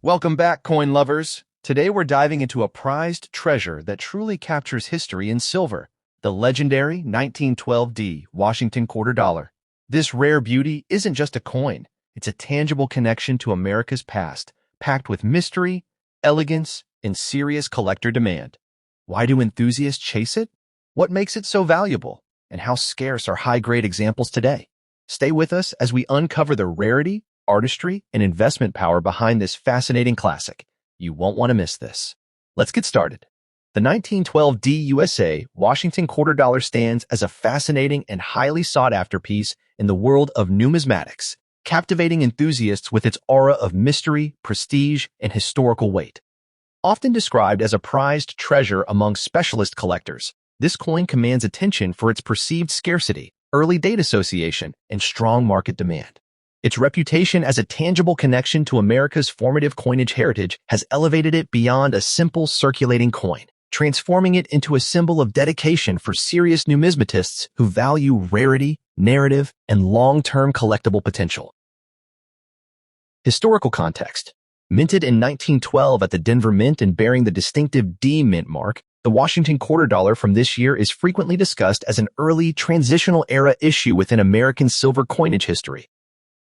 Welcome back, coin lovers. Today we're diving into a prized treasure that truly captures history in silver, the legendary 1912D Washington quarter dollar. This rare beauty isn't just a coin, it's a tangible connection to America's past, packed with mystery, elegance, and serious collector demand. Why do enthusiasts chase it? What makes it so valuable? And how scarce are high-grade examples today? Stay with us as we uncover the rarity, artistry, and investment power behind this fascinating classic. You won't want to miss this. Let's get started. The 1912 DUSA Washington quarter dollar stands as a fascinating and highly sought-after piece in the world of numismatics, captivating enthusiasts with its aura of mystery, prestige, and historical weight. Often described as a prized treasure among specialist collectors, this coin commands attention for its perceived scarcity, early date association, and strong market demand. Its reputation as a tangible connection to America's formative coinage heritage has elevated it beyond a simple circulating coin, transforming it into a symbol of dedication for serious numismatists who value rarity, narrative, and long-term collectible potential. Historical context. Minted in 1912 at the Denver Mint and bearing the distinctive D Mint mark, the Washington quarter dollar from this year is frequently discussed as an early transitional era issue within American silver coinage history.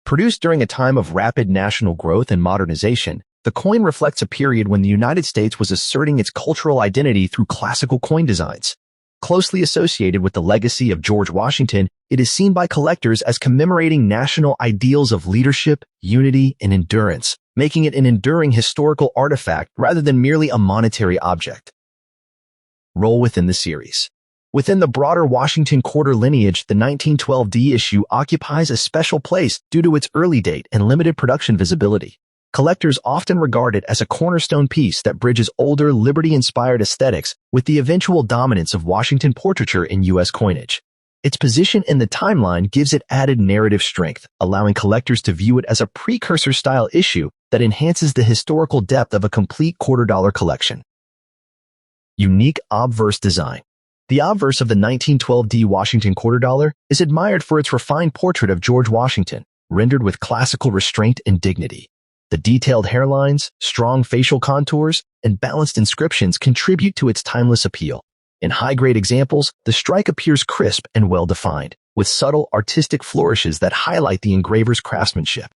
Produced during a time of rapid national growth and modernization, the coin reflects a period when the United States was asserting its cultural identity through classical coin designs. Closely associated with the legacy of George Washington, it is seen by collectors as commemorating national ideals of leadership, unity, and endurance, making it an enduring historical artifact rather than merely a monetary object. Role within the series. Within the broader Washington quarter lineage, the 1912D issue occupies a special place due to its early date and limited production visibility. Collectors often regard it as a cornerstone piece that bridges older, liberty-inspired aesthetics with the eventual dominance of Washington portraiture in U.S. coinage. Its position in the timeline gives it added narrative strength, allowing collectors to view it as a precursor-style issue that enhances the historical depth of a complete quarter dollar collection. Unique obverse design. The obverse of the 1912D Washington quarter dollar is admired for its refined portrait of George Washington, rendered with classical restraint and dignity. The detailed hairlines, strong facial contours, and balanced inscriptions contribute to its timeless appeal. In high-grade examples, the strike appears crisp and well-defined, with subtle artistic flourishes that highlight the engraver's craftsmanship.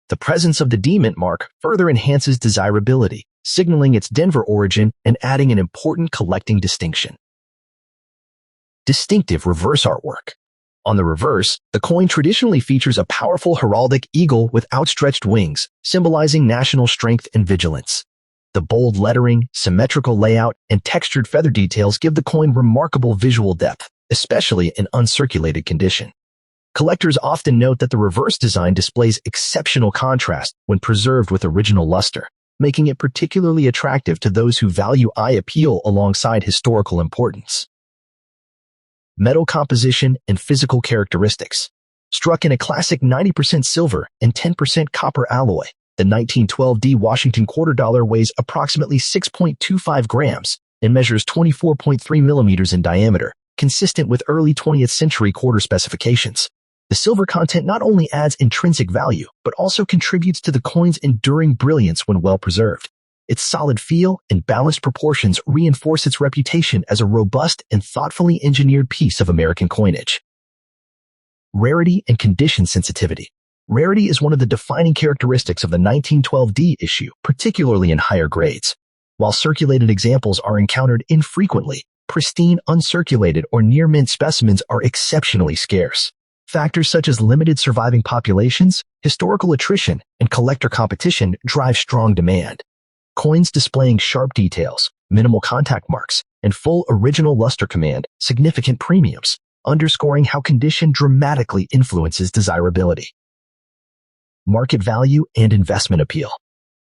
The presence of the D Mint mark further enhances desirability, signaling its Denver origin and adding an important collecting distinction. Distinctive reverse artwork. On the reverse, the coin traditionally features a powerful heraldic eagle with outstretched wings, symbolizing national strength and vigilance. The bold lettering, symmetrical layout, and textured feather details give the coin remarkable visual depth, especially in uncirculated condition. Collectors often note that the reverse design displays exceptional contrast when preserved with original luster, making it particularly attractive to those who value eye appeal alongside historical importance. Metal composition and physical characteristics. Struck in a classic 90% silver and 10% copper alloy, the 1912D Washington quarter dollar weighs approximately 6.25 grams and measures 24.3 millimeters in diameter, consistent with early 20th century quarter specifications. The silver content not only adds intrinsic value, but also contributes to the coin's enduring brilliance when well preserved. Its solid feel and balanced proportions reinforce its reputation as a robust and thoughtfully engineered piece of American coinage. Rarity and condition sensitivity. Rarity is one of the defining characteristics of the 1912D issue, particularly in higher grades. While circulated examples are encountered infrequently, pristine, uncirculated, or near-mint specimens are exceptionally scarce. Factors such as limited surviving populations, historical attrition, and collector competition drive strong demand. Coins displaying sharp details, minimal contact marks, and full original luster command significant premiums, underscoring how condition dramatically influences desirability. Market value and investment appeal.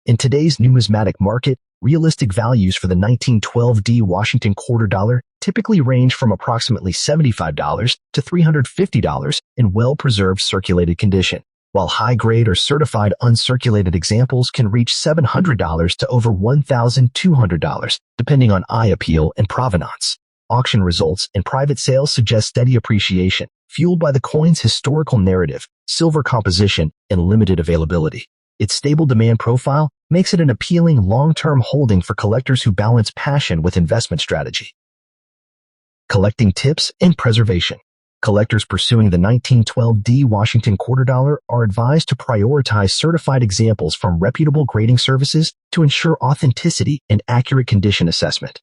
In today's numismatic market, realistic values for the 1912D Washington quarter dollar typically range from approximately $75 to $350 in well-preserved circulated condition, while high-grade or certified uncirculated examples can reach $700 to over $1,200, depending on eye appeal and provenance. Auction results and private sales suggest steady appreciation, fueled by the coin's historical narrative, silver composition, and limited availability. Its stable demand profile makes it an appealing long-term holding for collectors who balance passion with investment strategy. Collecting tips and preservation. Collectors pursuing the 1912D Washington quarter dollar are advised to prioritize certified examples from reputable grading services to ensure authenticity and accurate condition assessment.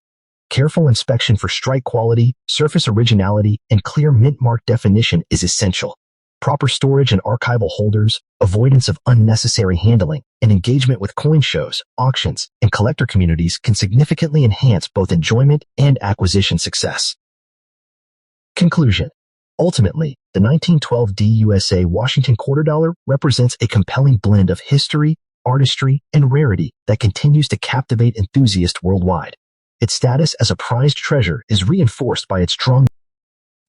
Careful inspection for strike quality, surface originality, and clear mint mark definition is essential. Proper storage and archival holders, avoidance of unnecessary handling, and engagement with coin shows, auctions, and collector communities can significantly enhance both enjoyment and acquisition success. Conclusion. Ultimately, the 1912D USA Washington quarter dollar represents a compelling blend of history, artistry, and rarity that continues to captivate enthusiasts worldwide. Its status as a prized treasure is reinforced by its strong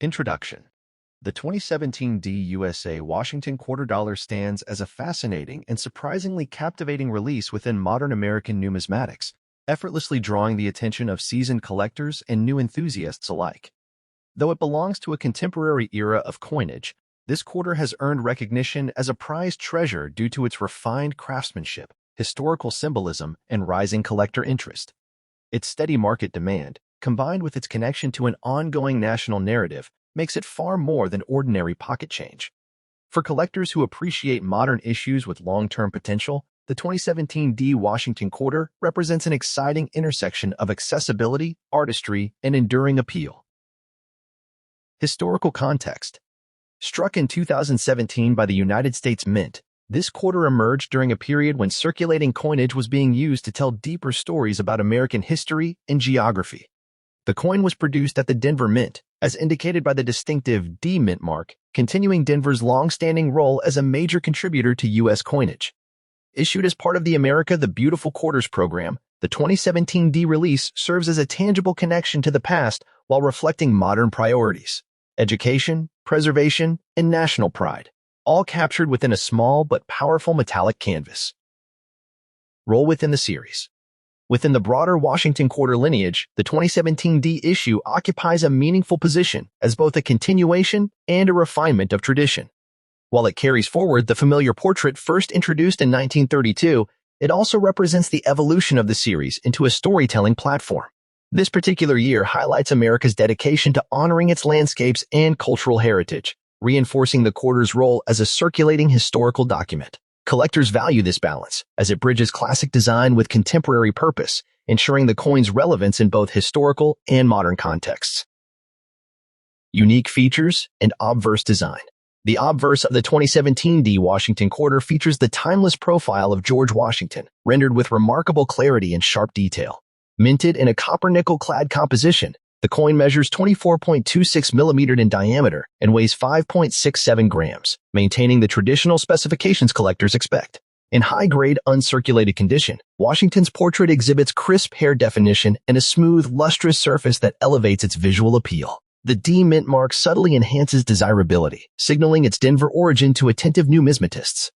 Introduction. The 2017 USA Washington quarter dollar stands as a fascinating and surprisingly captivating release within modern American numismatics, effortlessly drawing the attention of seasoned collectors and new enthusiasts alike. Though it belongs to a contemporary era of coinage, this quarter has earned recognition as a prized treasure due to its refined craftsmanship, historical symbolism, and rising collector interest. Its steady market demand, combined with its connection to an ongoing national narrative, makes it far more than ordinary pocket change. For collectors who appreciate modern issues with long-term potential, the 2017 D Washington quarter represents an exciting intersection of accessibility, artistry, and enduring appeal. Historical context. Struck in 2017 by the United States Mint, this quarter emerged during a period when circulating coinage was being used to tell deeper stories about American history and geography. The coin was produced at the Denver Mint, as indicated by the distinctive D Mint mark, continuing Denver's long-standing role as a major contributor to U.S. coinage. Issued as part of the America the Beautiful Quarters program, the 2017 D release serves as a tangible connection to the past while reflecting modern priorities. Education, preservation, and national pride, all captured within a small but powerful metallic canvas. Role within the series. Within the broader Washington quarter lineage, the 2017 D issue occupies a meaningful position as both a continuation and a refinement of tradition. While it carries forward the familiar portrait first introduced in 1932, it also represents the evolution of the series into a storytelling platform. This particular year highlights America's dedication to honoring its landscapes and cultural heritage, reinforcing the quarter's role as a circulating historical document. Collectors value this balance, as it bridges classic design with contemporary purpose, ensuring the coin's relevance in both historical and modern contexts. Unique features and obverse design. The obverse of the 2017 D Washington quarter features the timeless profile of George Washington, rendered with remarkable clarity and sharp detail. Minted in a copper-nickel-clad composition, the coin measures 24.26 millimeters in diameter and weighs 5.67 grams, maintaining the traditional specifications collectors expect. In high-grade, uncirculated condition, Washington's portrait exhibits crisp hair definition and a smooth, lustrous surface that elevates its visual appeal. The D mint mark subtly enhances desirability, signaling its Denver origin to attentive numismatists.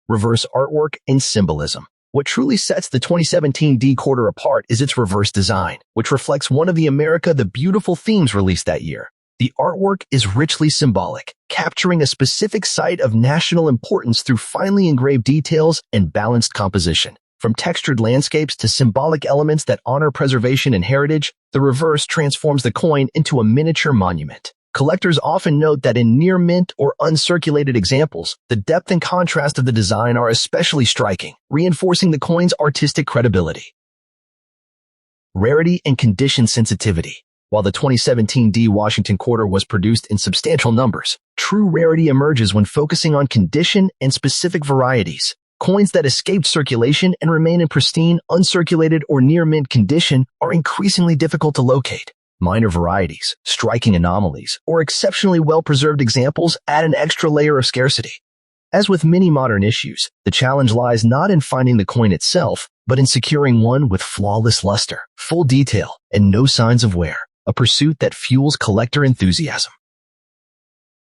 Reverse artwork and symbolism. What truly sets the 2017 D quarter apart is its reverse design, which reflects one of the America the Beautiful themes released that year. The artwork is richly symbolic, capturing a specific site of national importance through finely engraved details and balanced composition. From textured landscapes to symbolic elements that honor preservation and heritage, the reverse transforms the coin into a miniature monument. Collectors often note that in near mint or uncirculated examples, the depth and contrast of the design are especially striking, reinforcing the coin's artistic credibility. Rarity and condition sensitivity. While the 2017 D Washington quarter was produced in substantial numbers, true rarity emerges when focusing on condition and specific varieties. Coins that escaped circulation and remain in pristine, uncirculated, or near mint condition are increasingly difficult to locate. Minor varieties, striking anomalies, or exceptionally well-preserved examples add an extra layer of scarcity. As with many modern issues, the challenge lies not in finding the coin itself, but in securing one with flawless luster, full detail, and no signs of wear, a pursuit that fuels collector enthusiasm.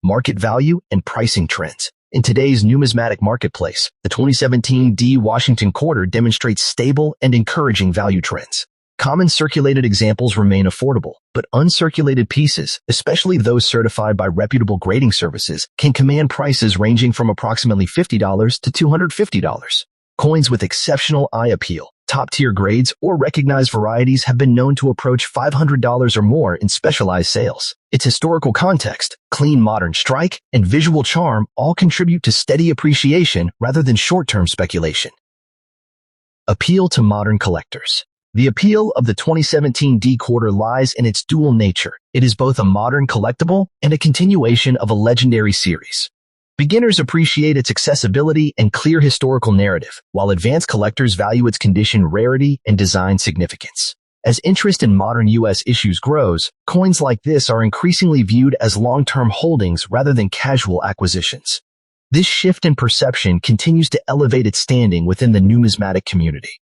Market value and pricing trends. In today's numismatic marketplace, the 2017 D Washington quarter demonstrates stable and encouraging value trends. Common circulated examples remain affordable, but uncirculated pieces, especially those certified by reputable grading services, can command prices ranging from approximately $50 to $250. Coins with exceptional eye appeal, top-tier grades, or recognized varieties have been known to approach $500 or more in specialized sales. Its historical context, clean modern strike, and visual charm all contribute to steady appreciation rather than short-term speculation. Appeal to modern collectors. The appeal of the 2017 D quarter lies in its dual nature. It is both a modern collectible and a continuation of a legendary series. Beginners appreciate its accessibility and clear historical narrative, while advanced collectors value its condition, rarity, and design significance. As interest in modern U.S. issues grows, coins like this are increasingly viewed as long-term holdings rather than casual acquisitions. This shift in perception continues to elevate its standing within the numismatic community.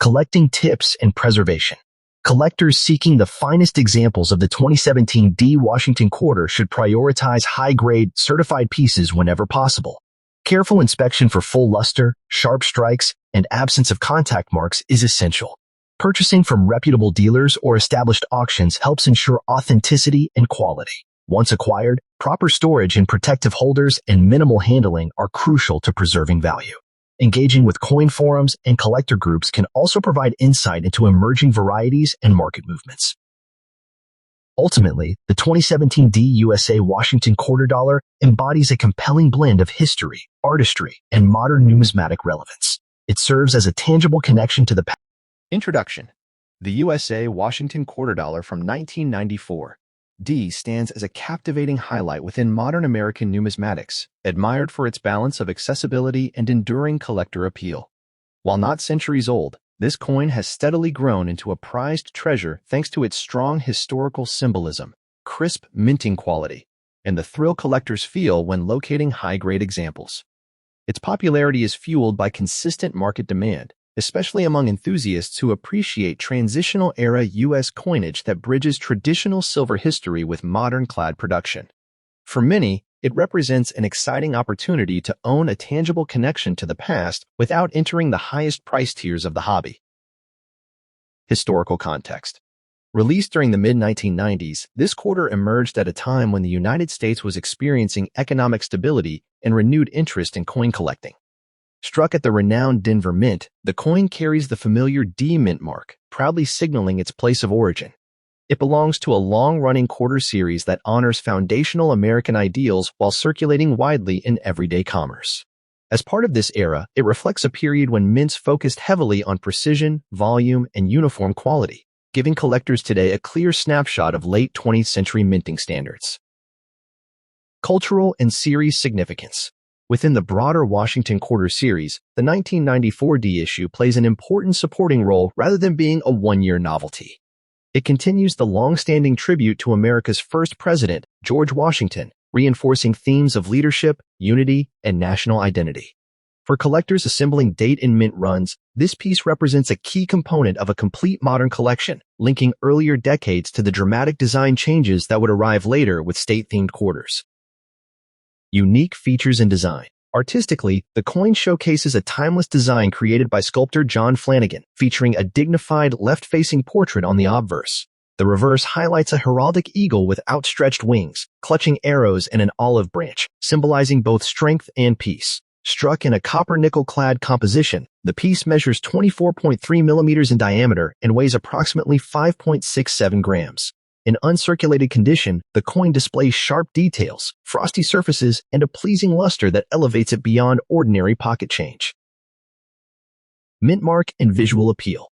Collecting tips and preservation. Collectors seeking the finest examples of the 2017 D Washington quarter should prioritize high-grade, certified pieces whenever possible. Careful inspection for full luster, sharp strikes, and absence of contact marks is essential. Purchasing from reputable dealers or established auctions helps ensure authenticity and quality. Once acquired, proper storage in protective holders and minimal handling are crucial to preserving value. Engaging with coin forums and collector groups can also provide insight into emerging varieties and market movements. Ultimately, the 2017 D USA Washington quarter dollar embodies a compelling blend of history, artistry, and modern numismatic relevance. It serves as a tangible connection to the past. Introduction. The USA Washington quarter dollar from 1994. D stands as a captivating highlight within modern American numismatics, admired for its balance of accessibility and enduring collector appeal. While not centuries old, this coin has steadily grown into a prized treasure thanks to its strong historical symbolism, crisp minting quality, and the thrill collectors feel when locating high-grade examples. Its popularity is fueled by consistent market demand, especially among enthusiasts who appreciate transitional-era U.S. coinage that bridges traditional silver history with modern clad production. For many, it represents an exciting opportunity to own a tangible connection to the past without entering the highest price tiers of the hobby. Historical context. Released during the mid-1990s, this quarter emerged at a time when the United States was experiencing economic stability and renewed interest in coin collecting. Struck at the renowned Denver Mint, the coin carries the familiar D Mint mark, proudly signaling its place of origin. It belongs to a long-running quarter series that honors foundational American ideals while circulating widely in everyday commerce. As part of this era, it reflects a period when mints focused heavily on precision, volume, and uniform quality, giving collectors today a clear snapshot of late 20th century minting standards. Cultural and series significance. Within the broader Washington quarter series, the 1994 D issue plays an important supporting role rather than being a one-year novelty. It continues the long-standing tribute to America's first president, George Washington, reinforcing themes of leadership, unity, and national identity. For collectors assembling date and mint runs, this piece represents a key component of a complete modern collection, linking earlier decades to the dramatic design changes that would arrive later with state-themed quarters. Unique features and design. Artistically, the coin showcases a timeless design created by sculptor John Flanagan, featuring a dignified left-facing portrait on the obverse. The reverse highlights a heraldic eagle with outstretched wings, clutching arrows and an olive branch, symbolizing both strength and peace. Struck in a copper-nickel-clad composition, the piece measures 24.3 millimeters in diameter and weighs approximately 5.67 grams. In uncirculated condition, the coin displays sharp details, frosty surfaces, and a pleasing luster that elevates it beyond ordinary pocket change. Mint mark and visual appeal.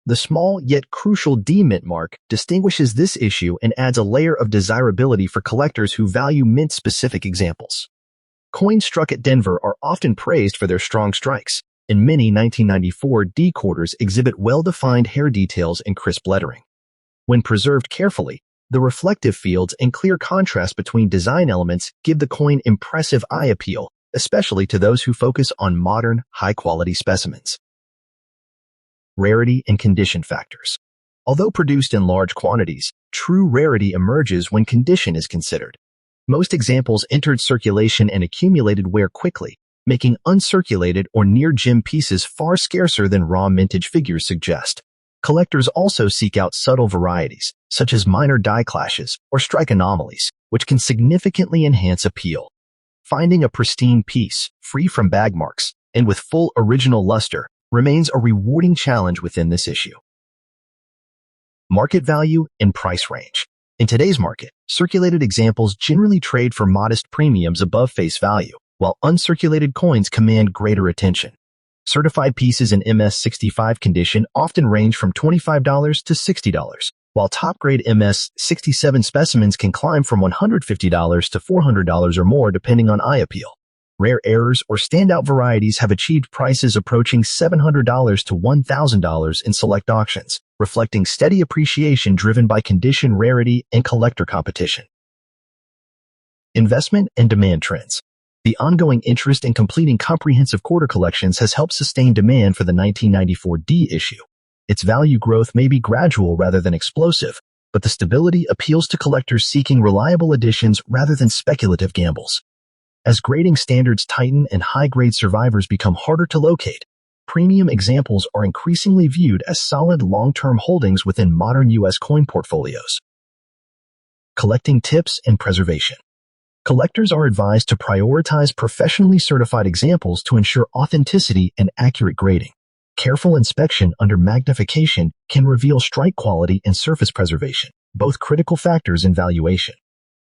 The small yet crucial D mint mark distinguishes this issue and adds a layer of desirability for collectors who value mint-specific examples. Coins struck at Denver are often praised for their strong strikes, and many 1994 D quarters exhibit well-defined hair details and crisp lettering. When preserved carefully, the reflective fields and clear contrast between design elements give the coin impressive eye appeal, especially to those who focus on modern, high-quality specimens. Rarity and condition factors. Although produced in large quantities, true rarity emerges when condition is considered. Most examples entered circulation and accumulated wear quickly, making uncirculated or near-gem pieces far scarcer than raw mintage figures suggest. Collectors also seek out subtle varieties, such as minor die clashes or strike anomalies, which can significantly enhance appeal. Finding a pristine piece, free from bag marks, and with full original luster, remains a rewarding challenge within this issue. Market value and price range. In today's market, circulated examples generally trade for modest premiums above face value, while uncirculated coins command greater attention. Certified pieces in MS-65 condition often range from $25 to $60, while top-grade MS-67 specimens can climb from $150 to $400 or more depending on eye appeal. Rare errors or standout varieties have achieved prices approaching $700 to $1,000 in select auctions, reflecting steady appreciation driven by condition rarity and collector competition. Investment and demand trends. The ongoing interest in completing comprehensive quarter collections has helped sustain demand for the 1994 D issue. Its value growth may be gradual rather than explosive, but the stability appeals to collectors seeking reliable additions rather than speculative gambles. As grading standards tighten and high-grade survivors become harder to locate, premium examples are increasingly viewed as solid long-term holdings within modern U.S. coin portfolios. Collecting tips and preservation. Collectors are advised to prioritize professionally certified examples to ensure authenticity and accurate grading. Careful inspection under magnification can reveal strike quality and surface preservation, both critical factors in valuation.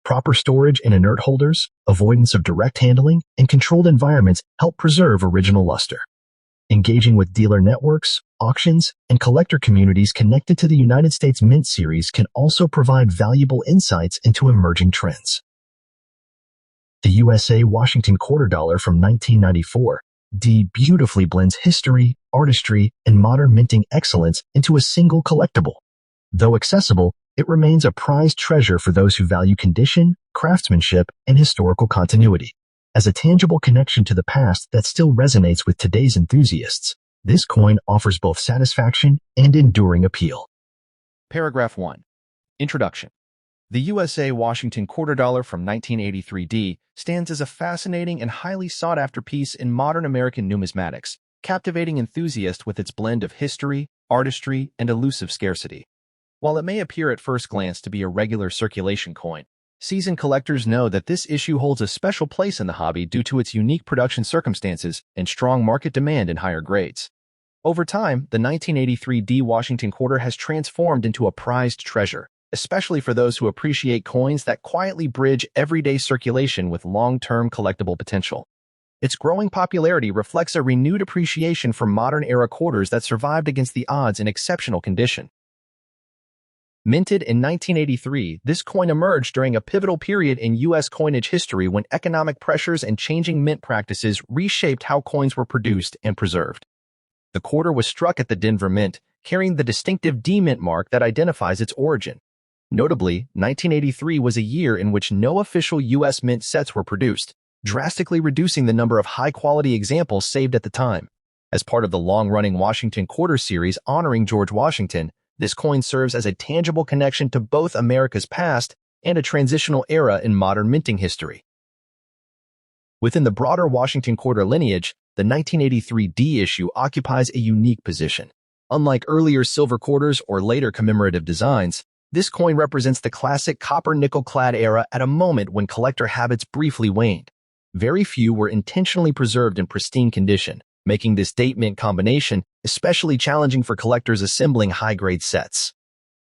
Proper storage in inert holders, avoidance of direct handling, and controlled environments help preserve original luster. Engaging with dealer networks, auctions, and collector communities connected to the United States Mint series can also provide valuable insights into emerging trends. The USA Washington Quarter Dollar from 1994, D beautifully blends history, artistry, and modern minting excellence into a single collectible. Though accessible, it remains a prized treasure for those who value condition, craftsmanship, and historical continuity. As a tangible connection to the past that still resonates with today's enthusiasts, this coin offers both satisfaction and enduring appeal. Paragraph 1. Introduction. The USA Washington Quarter Dollar from 1983 D stands as a fascinating and highly sought-after piece in modern American numismatics, captivating enthusiasts with its blend of history, artistry, and elusive scarcity. While it may appear at first glance to be a regular circulation coin, seasoned collectors know that this issue holds a special place in the hobby due to its unique production circumstances and strong market demand in higher grades. Over time, the 1983 D Washington Quarter has transformed into a prized treasure, especially for those who appreciate coins that quietly bridge everyday circulation with long-term collectible potential. Its growing popularity reflects a renewed appreciation for modern-era quarters that survived against the odds in exceptional condition. Minted in 1983, this coin emerged during a pivotal period in U.S. coinage history when economic pressures and changing mint practices reshaped how coins were produced and preserved. The quarter was struck at the Denver Mint, carrying the distinctive D Mint mark that identifies its origin. Notably, 1983 was a year in which no official U.S. mint sets were produced, drastically reducing the number of high-quality examples saved at the time. As part of the long-running Washington Quarter series honoring George Washington, this coin serves as a tangible connection to both America's past and a transitional era in modern minting history. Within the broader Washington Quarter lineage, the 1983 D issue occupies a unique position. Unlike earlier silver quarters or later commemorative designs, this coin represents the classic copper-nickel-clad era at a moment when collector habits briefly waned. Very few were intentionally preserved in pristine condition, making this date-mint combination especially challenging for collectors assembling high-grade sets.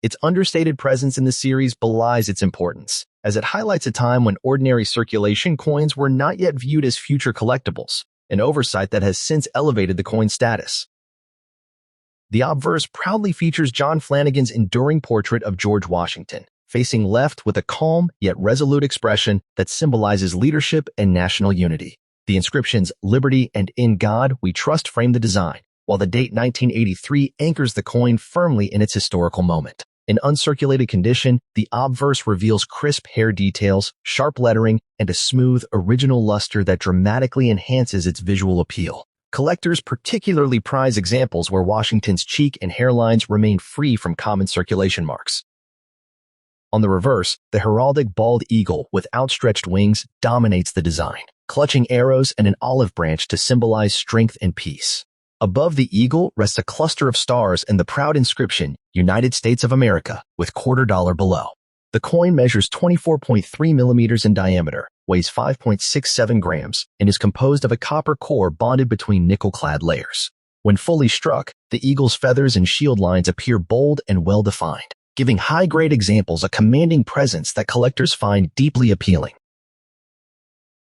Its understated presence in the series belies its importance, as it highlights a time when ordinary circulation coins were not yet viewed as future collectibles, an oversight that has since elevated the coin's status. The obverse proudly features John Flanagan's enduring portrait of George Washington, facing left with a calm yet resolute expression that symbolizes leadership and national unity. The inscriptions "Liberty" and "In God We Trust" frame the design, while the date 1983 anchors the coin firmly in its historical moment. In uncirculated condition, the obverse reveals crisp hair details, sharp lettering, and a smooth, original luster that dramatically enhances its visual appeal. Collectors particularly prize examples where Washington's cheek and hairlines remain free from common circulation marks. On the reverse, the heraldic bald eagle with outstretched wings dominates the design, clutching arrows and an olive branch to symbolize strength and peace. Above the eagle rests a cluster of stars and the proud inscription, United States of America, with $quarter below. The coin measures 24.3 millimeters in diameter, weighs 5.67 grams, and is composed of a copper core bonded between nickel-clad layers. When fully struck, the eagle's feathers and shield lines appear bold and well-defined, giving high-grade examples a commanding presence that collectors find deeply appealing.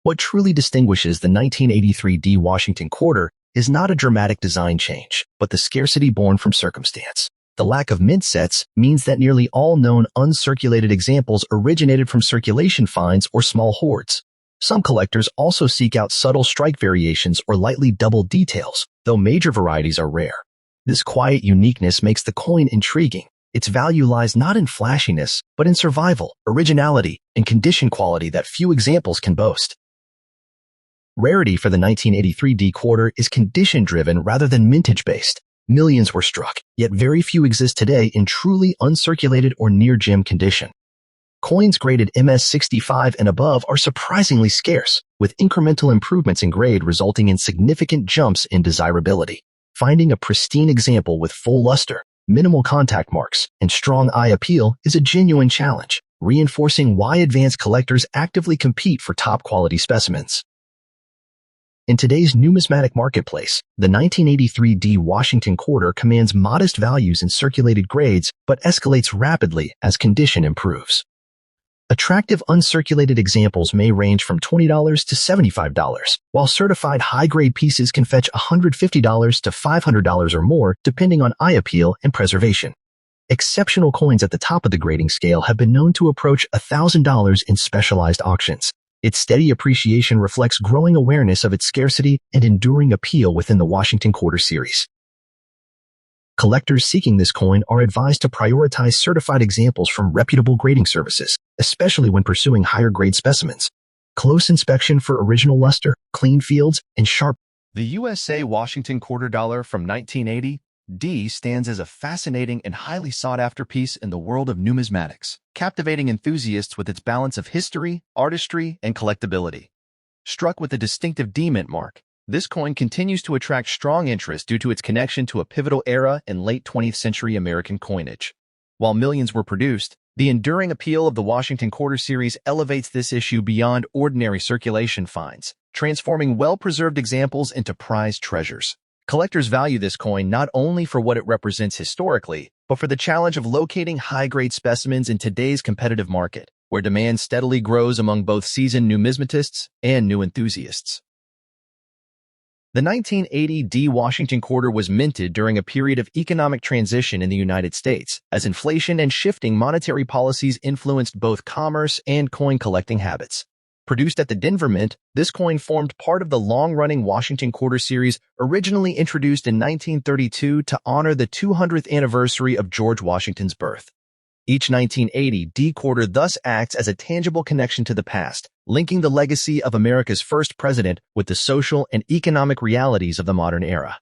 What truly distinguishes the 1983 D Washington quarter is not a dramatic design change, but the scarcity born from circumstance. The lack of mint sets means that nearly all known uncirculated examples originated from circulation finds or small hoards. Some collectors also seek out subtle strike variations or lightly doubled details, though major varieties are rare. This quiet uniqueness makes the coin intriguing. Its value lies not in flashiness, but in survival, originality, and condition quality that few examples can boast. Rarity for the 1983 D quarter is condition-driven rather than mintage-based. Millions were struck, yet very few exist today in truly uncirculated or near-gem condition. Coins graded MS65 and above are surprisingly scarce, with incremental improvements in grade resulting in significant jumps in desirability. Finding a pristine example with full luster, minimal contact marks, and strong eye appeal is a genuine challenge, reinforcing why advanced collectors actively compete for top-quality specimens. In today's numismatic marketplace, the 1983 D Washington quarter commands modest values in circulated grades but escalates rapidly as condition improves. Attractive uncirculated examples may range from $20 to $75, while certified high-grade pieces can fetch $150 to $500 or more depending on eye appeal and preservation. Exceptional coins at the top of the grading scale have been known to approach $1,000 in specialized auctions. Its steady appreciation reflects growing awareness of its scarcity and enduring appeal within the Washington Quarter series. Collectors seeking this coin are advised to prioritize certified examples from reputable grading services, especially when pursuing higher-grade specimens. Close inspection for original luster, clean fields, and sharp. The USA Washington quarter dollar from 1980 D stands as a fascinating and highly sought-after piece in the world of numismatics, captivating enthusiasts with its balance of history, artistry, and collectability. Struck with the distinctive D mint mark, this coin continues to attract strong interest due to its connection to a pivotal era in late 20th century American coinage. While millions were produced, the enduring appeal of the Washington Quarter series elevates this issue beyond ordinary circulation finds, transforming well-preserved examples into prized treasures. Collectors value this coin not only for what it represents historically, but for the challenge of locating high-grade specimens in today's competitive market, where demand steadily grows among both seasoned numismatists and new enthusiasts. The 1980 D Washington quarter was minted during a period of economic transition in the United States, as inflation and shifting monetary policies influenced both commerce and coin collecting habits. Produced at the Denver Mint, this coin formed part of the long-running Washington Quarter series originally introduced in 1932 to honor the 200th anniversary of George Washington's birth. Each 1980 D quarter thus acts as a tangible connection to the past, linking the legacy of America's first president with the social and economic realities of the modern era.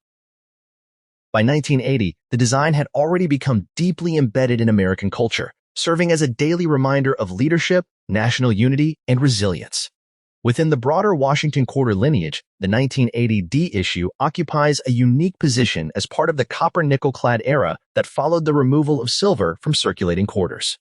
By 1980, the design had already become deeply embedded in American culture, serving as a daily reminder of leadership, national unity, and resilience. Within the broader Washington Quarter lineage, the 1980 D issue occupies a unique position as part of the copper-nickel-clad era that followed the removal of silver from circulating quarters.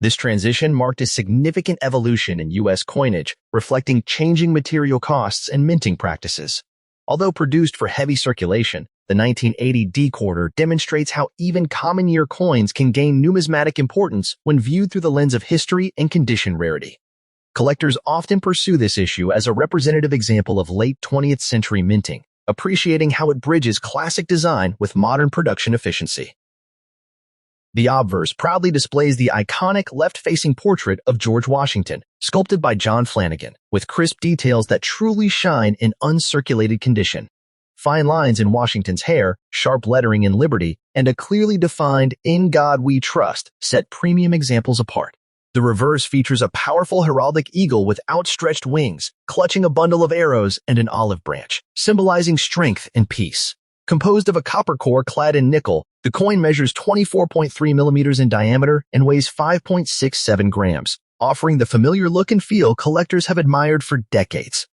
This transition marked a significant evolution in U.S. coinage, reflecting changing material costs and minting practices. Although produced for heavy circulation, the 1980 D quarter demonstrates how even common year coins can gain numismatic importance when viewed through the lens of history and condition rarity. Collectors often pursue this issue as a representative example of late 20th century minting, appreciating how it bridges classic design with modern production efficiency. The obverse proudly displays the iconic left-facing portrait of George Washington, sculpted by John Flanagan, with crisp details that truly shine in uncirculated condition. Fine lines in Washington's hair, sharp lettering in Liberty, and a clearly defined "In God We Trust" set premium examples apart. The reverse features a powerful heraldic eagle with outstretched wings, clutching a bundle of arrows and an olive branch, symbolizing strength and peace. Composed of a copper core clad in nickel, the coin measures 24.3 millimeters in diameter and weighs 5.67 grams, offering the familiar look and feel collectors have admired for decades.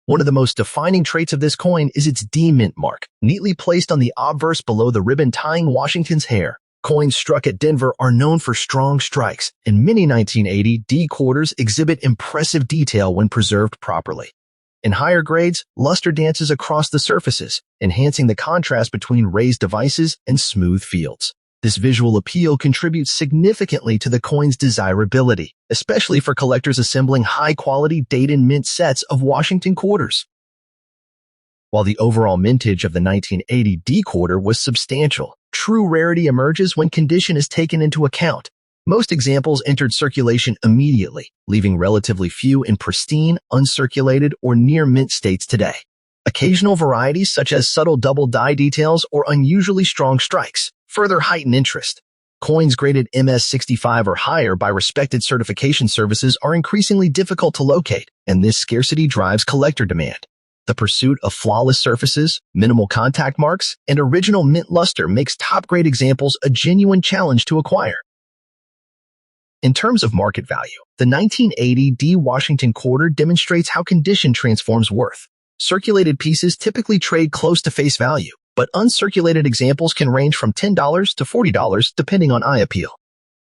One of the most defining traits of this coin is its D mint mark, neatly placed on the obverse below the ribbon tying Washington's hair. Coins struck at Denver are known for strong strikes, and many 1980 D quarters exhibit impressive detail when preserved properly. In higher grades, luster dances across the surfaces, enhancing the contrast between raised devices and smooth fields. This visual appeal contributes significantly to the coin's desirability, especially for collectors assembling high-quality date-and-mint sets of Washington quarters. While the overall mintage of the 1980 D quarter was substantial, true rarity emerges when condition is taken into account. Most examples entered circulation immediately, leaving relatively few in pristine, uncirculated, or near-mint states today. Occasional varieties such as subtle double die details or unusually strong strikes further heighten interest. Coins graded MS65 or higher by respected certification services are increasingly difficult to locate, and this scarcity drives collector demand. The pursuit of flawless surfaces, minimal contact marks, and original mint luster makes top-grade examples a genuine challenge to acquire. In terms of market value, the 1980 D Washington quarter demonstrates how condition transforms worth. Circulated pieces typically trade close to face value, but uncirculated examples can range from $10 to $40 depending on eye appeal.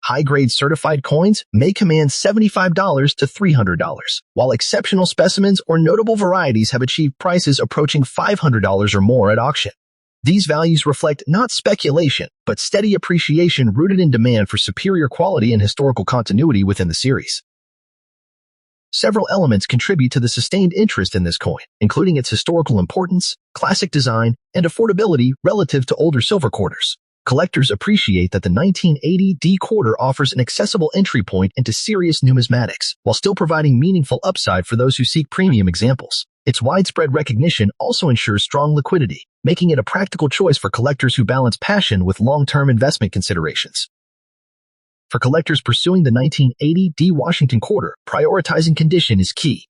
High-grade certified coins may command $75 to $300, while exceptional specimens or notable varieties have achieved prices approaching $500 or more at auction. These values reflect not speculation, but steady appreciation rooted in demand for superior quality and historical continuity within the series. Several elements contribute to the sustained interest in this coin, including its historical importance, classic design, and affordability relative to older silver quarters. Collectors appreciate that the 1980 D quarter offers an accessible entry point into serious numismatics, while still providing meaningful upside for those who seek premium examples. Its widespread recognition also ensures strong liquidity, making it a practical choice for collectors who balance passion with long-term investment considerations. For collectors pursuing the 1980 D Washington quarter, prioritizing condition is key.